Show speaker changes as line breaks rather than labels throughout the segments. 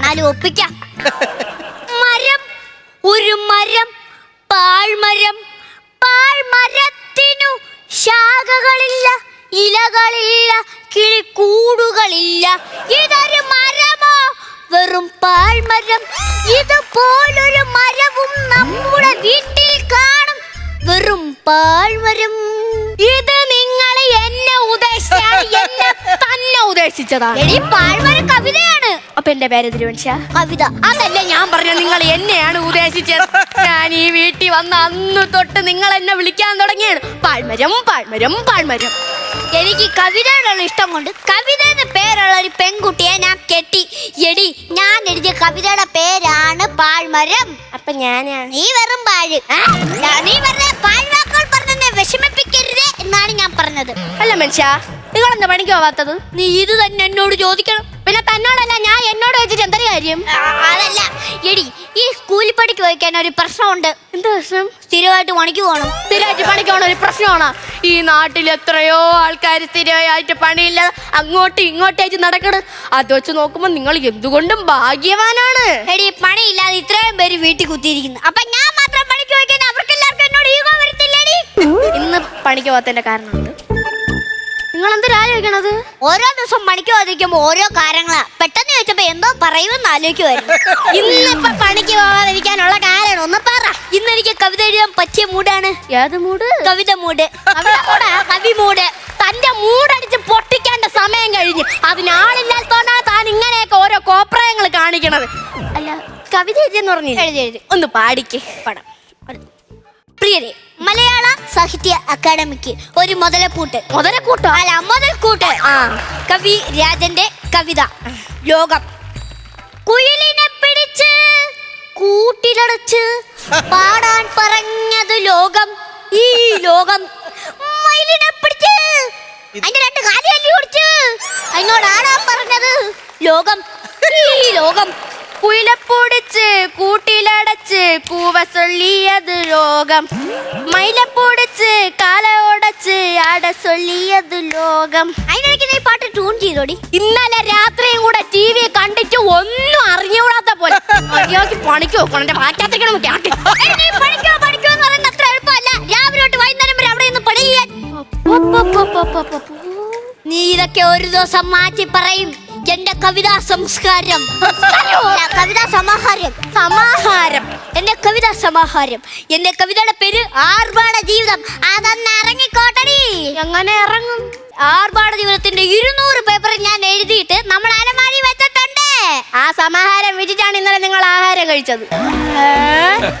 എന്നാലും ഒപ്പിക്കാം. മരം, ഒരു മരം, പാഴ്മരം. പാഴ്മരത്തിനു ശാഖകളില്ല, ഇലകളില്ല, കിളിക്കൂടുകളില്ല. ഇതൊരു മരമോ? വെറും പാഴ്മരം. ഇതുപോലൊരു മരവും നമ്മുടെ വീട്ടിൽ കാണും. വെറും പാഴ്മരം. ഇത് നിങ്ങൾ എന്നെ ഉദ്ദേശിച്ചാണ്, എന്നെ തന്നെ ഉദ്ദേശിച്ചതാണ്. എടി പാഴ്മരം കവിതയാണ്. അപ്പൊ എന്റെ പേര് തിരുവൻഷ കവിത. അതല്ലേ ഞാൻ പറഞ്ഞ, നിങ്ങൾ എന്നെയാണ് ഉദ്ദേശിച്ചത്. ഞാൻ ഈ വീട്ടിൽ വന്ന അന്ന് തൊട്ട് നിങ്ങൾ എന്നെ വിളിക്കാൻ തുടങ്ങിയാണ് പാഴ്മരം, പാഴ്മരം, പാഴ്മരം. എനിക്ക് കവിതയോടുള്ള ഇഷ്ടം കൊണ്ട് കവിത എന്ന പേരുള്ള ഒരു പെൺകുട്ടിയെ ഞാൻ കെട്ടി. എടി, ഞാൻ എഴുതിയ കവിതയുടെ പേരാണ് പാഴ്മരം. അപ്പൊ ഞാനാണ് നീ വെറും പാഴ്. നീ വെറുതെ പാഴ്വാക്കുകൾ പറഞ്ഞെന്നെ വിഷമിപ്പിക്കരുത് എന്നാണ് ഞാൻ പറഞ്ഞത്. അല്ല മനുഷ്യ, നിങ്ങളെന്താ പണിക്ക് പോവാത്തത്? നീ ഇത് തന്നെ എന്നോട് ചോദിക്കണം. പിന്നെ തന്നോടല്ല, ഞാൻ എന്നോട് വെച്ചിട്ട് എന്തൊരു കാര്യം? അതല്ല എടി, ഈ സ്കൂളിൽ പണിക്ക് പോയിക്കാൻ ഒരു പ്രശ്നമുണ്ട്. എന്ത് പ്രശ്നം? സ്ഥിരമായിട്ട് പണിക്ക് പോകണം. സ്ഥിരമായിട്ട് പണിക്ക് പോകണം ഒരു പ്രശ്നമാണോ? ഈ നാട്ടിൽ എത്രയോ ആൾക്കാർ സ്ഥിരമായിട്ട് പണിയില്ല അങ്ങോട്ടും ഇങ്ങോട്ടേക്ക് നടക്കണം. അത് വെച്ച് നോക്കുമ്പോ നിങ്ങൾ എന്തുകൊണ്ടും ഭാഗ്യവാനാണ്. എടി, പണിയില്ലാതെ ഇത്രയും പേര് വീട്ടിൽ കുത്തിയിരിക്കുന്നു. അപ്പൊ ഞാൻ മാത്രം പണിക്ക് പോയിക്കാൻ അവർക്കെല്ലാവർക്കും എന്നോട് ഈഗോ വരത്തില്ലേടി? ഇന്ന് പണിക്ക് പോകാത്തതിന്റെ കാരണമുണ്ട്. നിങ്ങൾ എന്തിനാ ആലോചിക്കണത്? ഓരോ ദിവസം പണിക്ക് പോകാതിരിക്കുമ്പോ ഓരോ കാര്യങ്ങളാ. പെട്ടെന്ന് ചോദിച്ചപ്പോ എന്തോ പറയുമെന്ന് ആലോചിക്കുമായിരുന്നു. ഇന്നിപ്പൊ പണിക്ക് പോകാതിരിക്കാനുള്ള കാരണം ഒന്ന് പറ. ഇന്ന് എനിക്ക് കവിത എഴുതാൻ പറ്റിയ മൂടാണ്. ഏത് മൂഡ്? കവിത മൂഡ്. കവി മൂഡ്. തന്റെ മൂടടിച്ച് പൊട്ടിക്കേണ്ട സമയം കഴിഞ്ഞു. അതിനാളില്ലാത്തോണ്ടാണ് താൻ ഇങ്ങനെയൊക്കെ ഓരോ കോപ്രായങ്ങൾ കാണിക്കണത്. അല്ല, കവിത എഴുതിയെന്ന് പറഞ്ഞു. എഴുതി ഒന്ന് പാടിക്ക്. പടം. പ്രിയരെ, മലയാള സാഹിത്യ അക്കാദമിക്ക് ഒരു മുതലക്കൂട്ട്. മുതലക്കൂട്ടോ? അല്ല, മുതൽക്കൂട്ട്. കവി രാജന്റെ കവിത ലോകം. കുയിലിനെ പിടിച്ച് കൂട്ടിലടച്ച് പാടാൻ പറഞ്ഞത് ലോകം. ഈ ലോകം. മയിലിനെ പിടിച്ച് അതിന്റെ രണ്ട് കാലി അല്ലി ഓടിച്ച് അതിനോട് ആടാൻ പറഞ്ഞത് ലോകം. ഈ ലോകം. കുയിലപ്പൊടിച്ച് കൂട്ടിലടച്ച് കൂവ ചൊല്ലിയത് ലോകം. മയിലപ്പൊടിച്ച് കാല ഉടച്ച് ആട ചൊല്ലിയത് ലോകം. അതിനിടയ്ക്ക് നീ പാട്ട് ട്യൂൺ ചെയ്തോടി. ഇന്നലെ രാത്രിയും കൂടെ TV കണ്ടിട്ട് ഒന്നും അറിഞ്ഞുകൂടാത്ത പോലെ പണിക്ക് നോക്കണം. എന്റെ മാറ്റാത്തിക്കണം. പണിക്കോ എന്ന് പറയുന്നത് അത്ര എളുപ്പമല്ല. രാവിലെ തൊട്ട് വൈകുന്നേരം വരെ അവിടെ നിന്ന് പണി ചെയ്യാൻ. നീ ഇതൊക്കെ ഒരു ദിവസം മാറ്റി പറയും. എന്റെ കവിതാ സംസ്കാരം, കവിതാ സമാഹാരം. സമാഹാരം. എന്റെ കവിതാ സമാഹാരം. എന്റെ കവിതയുടെ പേര് ആർഭാട ജീവിതം. അതൊന്ന് ഇറങ്ങിക്കോട്ടടി. എങ്ങനെ ഇറങ്ങും? ആർഭാട ജീവിതത്തിന്റെ 200 പേപ്പർ ഞാൻ എഴുതിയിട്ട് നമ്മുടെ അലമാരി വെച്ചിട്ടുണ്ട്. ആ സമാഹാരം വെച്ചിട്ടാണ് ഇന്നലെ നിങ്ങൾ ആഹാരം കഴിച്ചത്.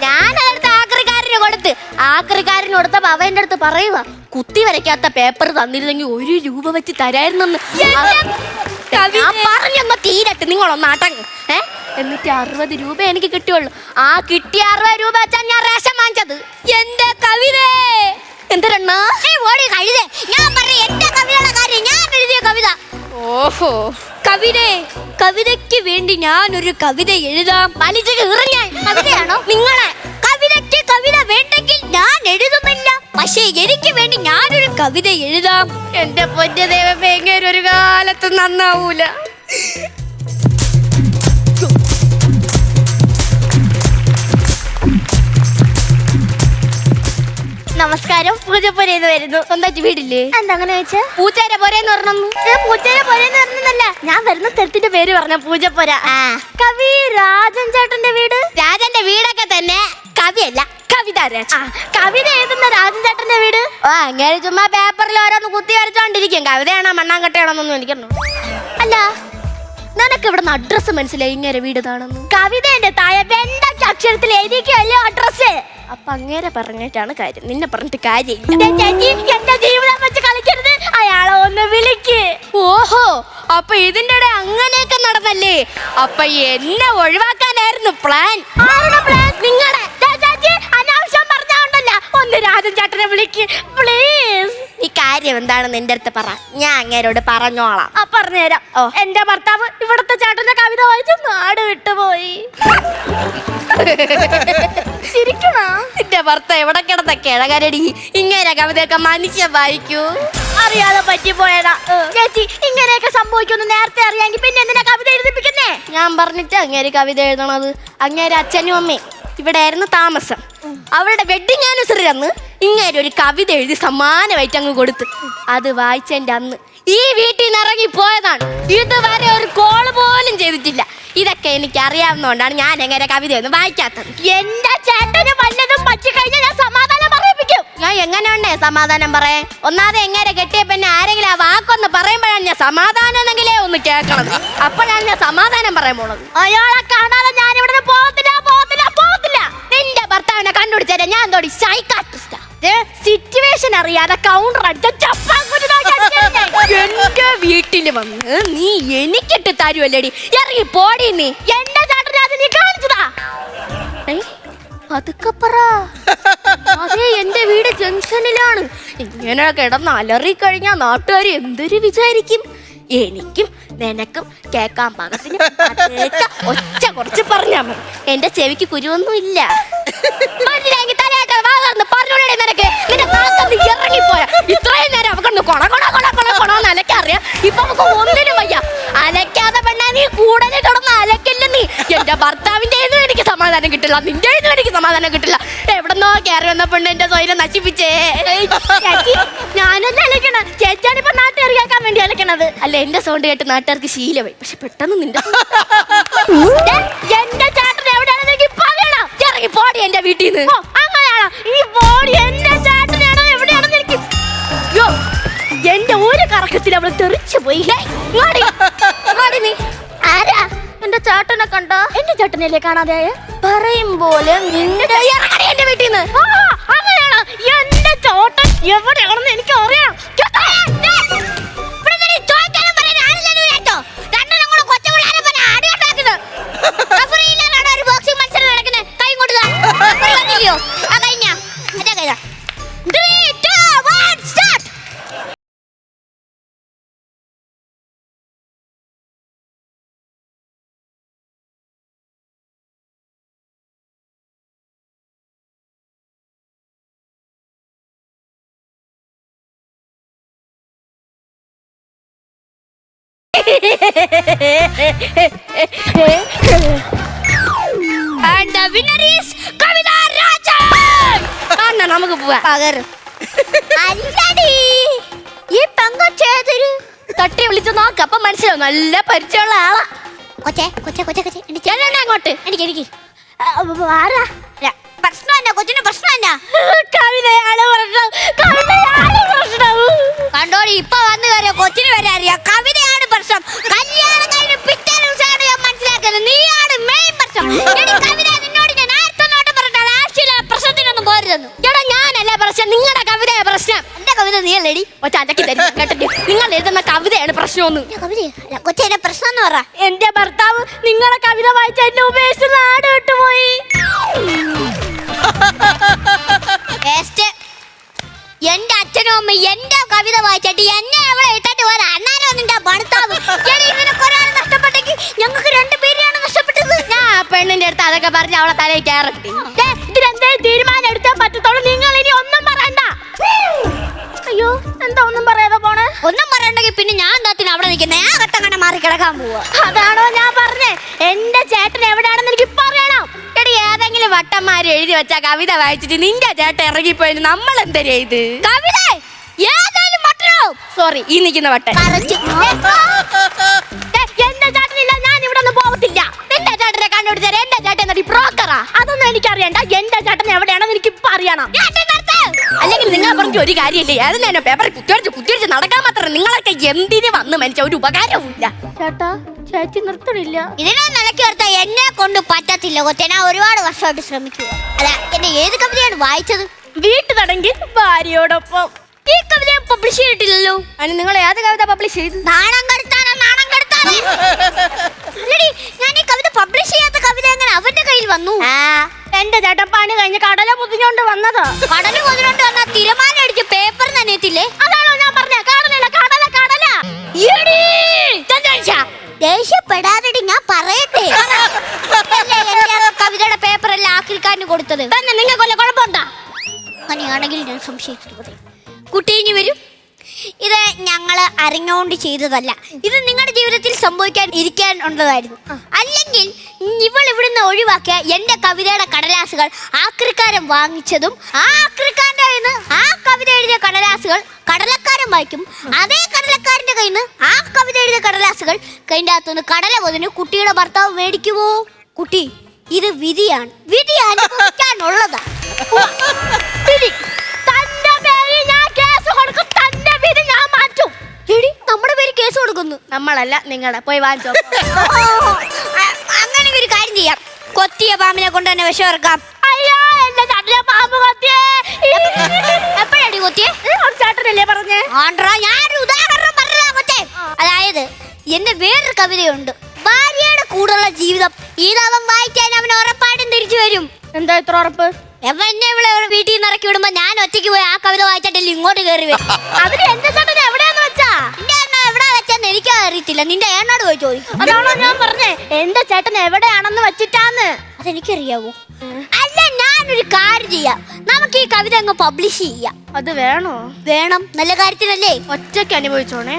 ഞാനതെടുത്ത് ആക്രിക്കാരന് കൊടുത്ത്. ആക്രിക്കാരന് കൊടുത്തപ്പോ അവന്റെ അടുത്ത് പറയുക, കുത്തി വരയ്ക്കാത്ത പേപ്പർ തന്നിരുന്നെങ്കിൽ 1 രൂപ വെച്ച് തരായിരുന്നെന്ന്. പറഞ്ഞൊന്ന് തീരട്ട്, നിങ്ങളൊന്നാട്ടങ്ങ്. എന്നിട്ട് 60 രൂപ എനിക്ക് കിട്ടിയുള്ളൂ. ആ കിട്ടിയ 60 രൂപ വെച്ചാ ഞാൻ റേഷൻ വാങ്ങിച്ചത്. എന്റെ കവിതേ എന്തിനാ ഓടി കഴുതേ? ഞാൻ പറയും എന്റെ കവിതയുടെ കാര്യം. ഞാൻ എഴുതിയ കവിത. ഓഹോ, കവിതേ, കവിതയ്ക്ക് വേണ്ടി ഞാനൊരു കവിത എഴുതാം. വലിച്ചു കീറിഞ്ഞാൽ കവിതയാണോ നിങ്ങളെ? കവിതയ്ക്ക് കവിത വേണ്ടെങ്കിൽ ഞാൻ എഴുതുന്നില്ല. പക്ഷേ എനിക്ക് വേണ്ടി ഞാനൊരു കവിത എഴുതാം. എന്റെ പൊന്നു ദൈവമേ, ഇങ്ങനെ ഒരു കാലത്ത് നന്നാവൂല. നമസ്കാരം. പൂജപ്പുരന്ന് വരുന്നു. സ്വന്തമായിട്ട് വീടില്ലേ? എന്താ അങ്ങനെ വെച്ചാ? പൂച്ചേരെ പോരെന്ന് പറഞ്ഞു. പൂച്ചേരെ പോരെന്ന് പറഞ്ഞതല്ല, ഞാൻ വരുന്ന സ്ഥലത്തിന്റെ പേര് പറഞ്ഞ പൂജപ്പുര. കവി രാജൻ ചേട്ടന്റെ വീട്. രാജന്റെ വീടൊക്കെ തന്നെ, കവിയല്ല കവിത. കവിത എഴുതുന്ന രാജൻ ചേട്ടന്റെ വീട്. അങ്ങനെ ചുമ്മാ പേപ്പറിൽ ഓരോന്ന് കുത്തി വരച്ചോണ്ടിരിക്കും. കവിതയാണോ മണ്ണാങ്കട്ടയാണോന്നൊന്നും എനിക്കറിഞ്ഞു. അല്ല, നിനക്ക് ഇവിടെ അഡ്രസ് മനസ്സിലായി? ഇങ്ങനെ വീട് താണെന്ന് കവിതയുടെ താഴെ വെണ്ടയ്ക്ക് അക്ഷരത്തിൽ എഴുതിക്കല്ലോ അഡ്രസ്. അപ്പൊ അങ്ങനെ പറഞ്ഞിട്ടാണ് കാര്യം. നിന്നെ പറഞ്ഞിട്ട് കാര്യമില്ല. എന്റെ ജീവിതം വെച്ച് കളിക്കരുത്. അയാളെ ഒന്ന് വിളിക്ക്. ഓഹോ, അപ്പൊ ഇതിന്റെ ഇടെ അങ്ങനെയൊക്കെ നടന്നല്ലേ? അപ്പൊ എന്നെ ഒഴിവാക്കാനായിരുന്നു പ്ലാൻ. ആരുടെ പ്ലാൻ? നിങ്ങളുടെ. അനാവശ്യം പറഞ്ഞോണ്ടല്ല. ഒന്ന് രാജൻ ചേട്ടനെ വിളിക്ക് പ്ലീസ്. ഈ കാര്യം എന്താണെന്ന് എന്റെ അടുത്ത് പറ, ഞാൻ അങ്ങേരോട് പറഞ്ഞോളാം. പറഞ്ഞുതരാം. എന്റെ ഭർത്താവ് ഇവിടുത്തെ ചേട്ടന്റെ കവിത വായിച്ച് നാട് വിട്ടുപോയി. ശരിക്കണോ? എന്റെ ഭർത്താവ് എവിടെ കിടന്ന കിഴകരടി. ഇങ്ങനെ കവിതയൊക്കെ മനുഷ്യൻ വായിക്കൂ? അറിയാതെ പറ്റിപ്പോയതാ ചേച്ചി. ഇങ്ങനെയൊക്കെ സംഭവിക്കുമെന്ന് നേരത്തെ അറിയാമെങ്കിൽ പിന്നെ എന്തിനാ കവിത എഴുതിപ്പിക്കുന്നേ?
ഞാൻ പറഞ്ഞിട്ട് അങ്ങേര് കവിത എഴുതണത്. അങ്ങേര് അച്ഛനും അമ്മയും ഇവിടെ ആയിരുന്നു താമസം. അവരുടെ വെഡിങ് ആനിവേഴ്സറി അന്ന് ഇങ്ങേര് ഒരു കവിത എഴുതി സമ്മാനമായിട്ട് അങ്ങ് കൊടുത്ത്. അത് വായിച്ചെന്റെ അന്ന് ഈ വീട്ടിൽ നിന്ന് ഇറങ്ങി പോയതാണ്. ഇതുവരെ ഒരു കോള് പോലും ചെയ്തിട്ടില്ല. ഇതൊക്കെ എനിക്ക് അറിയാവുന്നതുകൊണ്ടാണ് ഞാൻ എങ്ങനെ കവിതയൊന്നും വായിക്കാത്തത്.
എന്റെ ചേട്ടന് വല്ലതും പറ്റിക്കഴിഞ്ഞാൽ ഞാൻ സമാധാനം പറയിപ്പിക്കും.
ഞാൻ എങ്ങനെയുണ്ടേ സമാധാനം പറയാൻ? ഒന്നാമത് എങ്ങനെ കെട്ടിയ പിന്നെ ആരെങ്കിലും ആ വാക്കൊന്ന് പറയുമ്പോഴാണ് ഞാൻ സമാധാനം എന്നെങ്കിലേ ഒന്ന് കേൾക്കണം. അപ്പോഴാണ് ഞാൻ സമാധാനം പറയാൻ പോണത്.
അയാളെ കാണാതെ ഞാൻ ഇവിടെ പോകത്തില്ല.
നിന്റെ ഭർത്താവിനെ കണ്ടുപിടിച്ചാലേ ഞാൻ തോടി സൈക്കാട്രിസ്റ്റാ.
സിറ്റുവേഷൻ അറിയാതെ കൗണ്ടർ അടിച്ച
എന്റെ വീട്ടില് വന്ന് നീ എനിക്കിട്ട് തരുവല്ലേടി? ഇറങ്ങി പോടി നീ.
എന്റെ ചേട്ടനെ അത് നീ കാണിച്ചതാ.
പതുക്കെ പറ. അതെ, എന്റെ വീട് ജംഗ്ഷനിലാണ്. ഇങ്ങനെ കിടന്ന് അലറി കഴിഞ്ഞാൽ നാട്ടുകാർ എന്തൊരു വിചാരിക്കും? എനിക്കും നിനക്കും കേക്കാൻ പാകത്തിന് ഒച്ച കുറച്ച് പറഞ്ഞാ മതി. എന്റെ ചെവിക്ക് കുരുവൊന്നും ഇല്ല. ഇറങ്ങിപ്പോയാ ഇത്രയും നേരം അവക്കൊന്ന് കൊണന്ന് അലക്കറിയാം. ഇപ്പൊ നമുക്ക് ഒന്നിനും വയ്യ. അലക്കാതെ പെണ്ണാ നീ കൂടുതൽ കിടന്ന് അലക്കില്ല നീ. എന്റെ ഭർത്താവിന്റെ എനിക്ക് സമാധാനം കിട്ടില്ല, നിന്റെ എനിക്ക് സമാധാനം കിട്ടില്ല. എവിടെന്നോ കയറി വന്ന പെണ്ണ് എന്റെ സ്വയം നശിപ്പിച്ചേ.
ഞാനല്ല അലക്കണ, ചേച്ചാനിപ്പോ നാട്ടുകാർ കേൾക്കാൻ വേണ്ടി അലക്കണത്.
അല്ല, എന്റെ സൗണ്ട് കേട്ട് നാട്ടുകാർക്ക് ശീലമായി. പക്ഷെ പെട്ടെന്ന് നിന്റെ
എന്റെ ചേട്ടൻ എവിടെയാണെന്ന് എനിക്ക് പറയണം.
ഇറങ്ങി പോടി എന്റെ വീട്ടിൽ നിന്ന്.
അങ്ങനെയാണോ? ഈ പോടി എന്റെ ചേട്ടനാണോ എവിടെയാണെന്ന് എനിക്ക്. യോ, എന്റെ ഒരു കറക്കത്തിൽ അവള് തെറിച്ചു പോയി.
നീ
ആരാ? എന്റെ ചേട്ടനെ കണ്ടോ? എന്റെ ചേട്ടനല്ലേ കാണാതെ
പറയും പോലെ നിന്റെ എന്റെ വീട്ടിൽ നിന്ന്.
അങ്ങനെയാണോ? എന്റെ ചേട്ടൻ എവിടെയാണെന്ന് എനിക്ക് അറിയാം.
And the winner is Kavitha Rajan. നമുക്ക് പോവാ.
അല്ലടി, ഈ പെങ്കൊച്ചേതൊരു
തട്ടി വിളിച്ചു നോക്ക്, അപ്പൊ മനസ്സിലാവും നല്ല പരിചയമുള്ള ആളാ.
കൊച്ചേ
അങ്ങോട്ട്
എനിക്ക് ആരാ പ്രശ്നം എന്നാ? കൊച്ചിന് പ്രശ്നം എന്നാ? കവിതയാണ് പ്രശ്നം. കണ്ടോടി, ഇപ്പൊ വന്നു കയറിയ കൊച്ചിന് വരെ അറിയാം കവിതയാണ് പ്രശ്നം. കല്യാണം കഴിഞ്ഞ് പിറ്റേ ദിവസമാണ് ഞാൻ മനസ്സിലാക്കുന്നത് നീയാണ് മെയിൻ പ്രശ്നം. കവിത നിന്നോട് ഞാൻ ആയിരത്തൊന്നോട്ട് പറഞ്ഞാൽ ആശയില്ല പ്രശ്നത്തിനൊന്നും പോരുതെന്ന്.
എടാ, ഞാനല്ല പ്രശ്നം, നിങ്ങളുടെ കവിതയാ പ്രശ്നം.
എന്റെ കവിത നീ അല്ലേടി?
ഒറ്റ അലക്കി തരും കേട്ടിട്ട്. നിങ്ങൾ എഴുതുന്ന കവിതയാണ് പ്രശ്നമൊന്നും.
കൊച്ചേന്റെ പ്രശ്നം എന്ന് പറ.
എന്റെ ഭർത്താവ് നിങ്ങളെ കവിത വായിച്ച എന്നെ ഉപേക്ഷിച്ച് നാട് വിട്ടുപോയി.
എന്റെ അച്ഛനും അമ്മ എന്റെ കവിത വായിച്ചിട്ട് എന്നെ എവിടെ ഇട്ടിട്ട് പോരാ. അണ്ണാരോ നിന്റെ ഭർത്താവ് നഷ്ടപ്പെട്ടെങ്കിൽ ഞങ്ങൾക്ക് രണ്ടുപേരെയാണ് നഷ്ടപ്പെട്ടത്.
ഞാൻ ആ പെണ്ണിന്റെ അടുത്ത് അതൊക്കെ പറഞ്ഞ് അവളെ തലയിൽ കയറട്ടെ.
ഇതിലെന്തേലും തീരുമാനം എടുക്കാൻ പറ്റത്തോളൂ. നിങ്ങൾ ഇനി ഒന്നും പറയണ്ട.
അയ്യോ, എന്താ ഒന്നും പറയാതെ പോണേ?
ഒന്നും പറയണ്ടെങ്കിൽ പിന്നെ ഞാൻ എന്താത്തിന് അവിടെ നിൽക്കുന്നേ? ആ ഘട്ടം കണ്ട മാറി കിടക്കാൻ പോവാ.
അതാണോ ഞാൻ പറഞ്ഞേ? എന്റെ ചേട്ടൻ എവിടെയാണെന്ന് എനിക്ക് പറയണം. എടി, ഏതെങ്കിലും വട്ടന്മാര് എഴുതി വെച്ച കവിത വായിച്ചിട്ട് നിന്റെ ചേട്ടൻ ഇറങ്ങിപ്പോയി നമ്മൾ എന്താ ചെയ്ത്?
കവിത ഏതായാലും മറ്റോ
സോറി, ഈ നിൽക്കുന്ന വട്ടൻ.
എന്റെ ചേട്ടനില്ല, ഞാൻ ഇവിടെ ഒന്നും പോകത്തില്ല.
നിന്റെ ചേട്ടനെ കണ്ടുപിടിച്ചാൽ എന്റെ ചേട്ടൻ എന്താ പ്രോക്കറാ?
അതൊന്നും എനിക്കറിയണ്ട. എന്റെ ചേട്ടൻ എവിടെയാണെന്ന് എനിക്ക് അറിയണം.
അല്ലെങ്കിൽ നിങ്ങൾ പറഞ്ഞ ഒരു കാര്യമില്ലേ? അത് തന്നെ പേപ്പർ കുത്തിവരിച്ച് നടക്കാൻ മാത്രം നിങ്ങളൊക്കെ എന്തിനു വന്ന് മനുഷ്യ ഒരു ഉപകാരവും ഇല്ല.
ചേട്ടാ, ചേച്ചി നിർത്തണില്ല. ഇതിനെ നിലക്കി നിർത്താൻ എന്നെ കൊണ്ട് പറ്റത്തില്ല. കൊച്ചെ, ഞാൻ ഒരുപാട് വർഷമായിട്ട് ശ്രമിക്കുക. അല്ല, എന്നെ ഏത് കവിതയാണ് വായിച്ചത്?
വീട്ടുതടങ്കിൽ ഭാര്യയോടൊപ്പം.
ഈ കവിത പബ്ലിഷ് ചെയ്തിട്ടില്ലല്ലോ.
അതിന് നിങ്ങൾ ഏത് കവിത പബ്ലിഷ് ചെയ്തു?
നാണം കെടുത്താനോ? ഞാൻ ഈ കവിത പബ്ലിഷ് ചെയ്യാത്ത കവിത എങ്ങനെ അവന്റെ കയ്യിൽ വന്നു?
എന്റെ ചേട്ടൻ പണി കഴിഞ്ഞ് കടല പൊതിഞ്ഞോണ്ട് വന്നതാ.
കടല് പൊതിഞ്ഞോണ്ട് വന്ന തിരമാല അടിച്ച് പേപ്പർ നനയത്തില്ലേ?
അതാണോ ഞാൻ പറഞ്ഞ? കടലല്ല, കടല.
ദേഷ്യപ്പെടാതെടി, ഞാൻ പറയട്ടെ. കവിതയുടെ പേപ്പർ എല്ലാം ആക്രിക്കാരന് കൊടുത്തത്
തന്നെ. നിങ്ങൾക്ക് വല്ല കുഴപ്പമുണ്ടാ?
അങ്ങനെയാണെങ്കിൽ ഞാൻ സംശയിച്ചിട്ട് പറയാം. കുട്ടിഞ്ഞു വരും. ഇത് ഞങ്ങള് അറിഞ്ഞുകൊണ്ട് ചെയ്തതല്ല. ഇത് നിങ്ങളുടെ ജീവിതത്തിൽ സംഭവിക്കാൻ ഇരിക്കാൻ ഉള്ളതായിരുന്നു. അല്ലെങ്കിൽ ഇവൾ ഇവിടുന്ന് ഒഴിവാക്കിയ എന്റെ കവിതയുടെ കടലാസുകൾ ആക്രിക്കാരൻ വാങ്ങിച്ചതും ആ ആക്രിക്കാരന്റെ കയ്യിൽ നിന്ന് ആ കവിത എഴുതിയ കടലാസുകൾ കടലക്കാരൻ വായിക്കും. അതേ കടലക്കാരന്റെ കയ്യിൽ നിന്ന് ആ കവിത എഴുതിയ കടലാസുകൾ കൈൻ്റെ അകത്തുനിന്ന് കടല പൊതിന് കുട്ടിയുടെ ഭർത്താവ് മേടിക്കുമോ? കുട്ടി, ഇത് വിധിയാണ്. വിധി അനുഭവിക്കാനുള്ളതാ. തന്റെ പേരിൽ ഞാൻ കേസ് കൊടുക്കും. തന്റെ വിധി ഞാൻ മാറ്റും. എടി, നമ്മുടെ പേര് കേസ് കൊടുക്കുന്നു.
നമ്മളല്ല, നിങ്ങളെ പോയി വാങ്ങിച്ചോ.
അങ്ങനെ ഒരു കാര്യം ചെയ്യാം. കൊത്തിയ പാമ്പിനെ കൊണ്ട് തന്നെ വിഷം ഇറക്കാം.
അയ്യോ, എന്റെ ചട്ടിലെ പാമ്പ് കൊത്തിയേ.
എപ്പോഴാടി കൊത്തിയേ?
ചേട്ടനല്ലേ പറഞ്ഞേ?
ആണ്ട്രാ, ഞാനൊരു ഉദാഹരണം പറഞ്ഞതാ കൊച്ചേ. അതായത് എന്റെ വേറൊരു കവിതയുണ്ട്. ഭാര്യയുടെ കൂടെയുള്ള ജീവിതം. ഇതവൻ വായിക്കാൻ അവൻ ഉറപ്പായിട്ടും തിരിച്ചു വരും.
എന്താ ഇത്ര ഉറപ്പ്?
എന്നെ ഇവിടെ വീട്ടിൽ നിന്ന് ഇറക്കി വിടുമ്പോ ഞാൻ ഒറ്റയ്ക്ക് പോയി ആ കവിത വായിച്ചിട്ടില്ല ഇങ്ങോട്ട് കയറി വരും.
അതിന് എന്റെ ചേട്ടൻ എവിടെയാന്ന് വെച്ചാ?
നിന്റെ എണ്ണ എവിടെ വെച്ചാന്ന് എനിക്ക് അറിയത്തില്ല. നിന്റെ ഏണ്ണോട് പോയി ചോദിക്കും.
അതാണോ ഞാൻ പറഞ്ഞേ, എന്റെ ചേട്ടൻ എവിടെയാണെന്ന് വെച്ചിട്ടാന്ന്.
അതെനിക്കറിയാവോ? അല്ല, ഞാനൊരു കാര്യം ചെയ്യാം. നമുക്ക് ഈ കവിത അങ്ങ് പബ്ലിഷ് ചെയ്യാം.
അത് വേണോ?
വേണം, നല്ല കാര്യത്തിനല്ലേ.
ഒറ്റയ്ക്ക് അനുഭവിച്ചോണേ.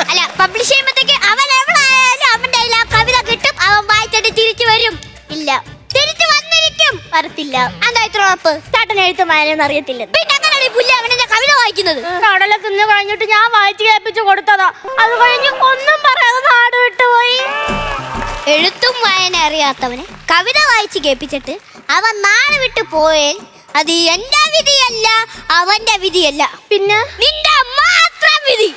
അല്ല, പബ്ലിഷ് ചെയ്യുമ്പോഴത്തേക്ക് അവൻ എവിടെയായാലും അവന്റെ കയ്യിൽ ആ കവിത കിട്ടും. അവൻ വായിച്ചിട്ട് തിരിച്ചു വരും.
ഇല്ല,
തിരിച്ചു വന്നിരിക്കും.
വരത്തില്ല.
എന്താ ഇത്ര ഉറപ്പ്?
ചേട്ടൻ എഴുത്തും വായനയൊന്നും അറിയത്തില്ല.
പിന്നെ അങ്ങനെയാണ് ഈ പുല്ല് അവനെ കവിത വായിക്കുന്നത്.
കടല തിന്ന് കഴിഞ്ഞിട്ട് ഞാൻ വായിച്ചു കേൾപ്പിച്ചു കൊടുത്തതാ. അത് കഴിഞ്ഞ് ഒന്നും പറയാതെ നാട് വിട്ടുപോയി.
എഴുത്തും വായന അറിയാത്തവനെ കവിത വായിച്ച് കേൾപ്പിച്ചിട്ട് അവൻ നാട് വിട്ടു പോയാൽ അത് എന്റെ വിധിയല്ല, അവന്റെ വിധിയല്ല,
പിന്നെ
നിന്റെ മാത്രം വിധി.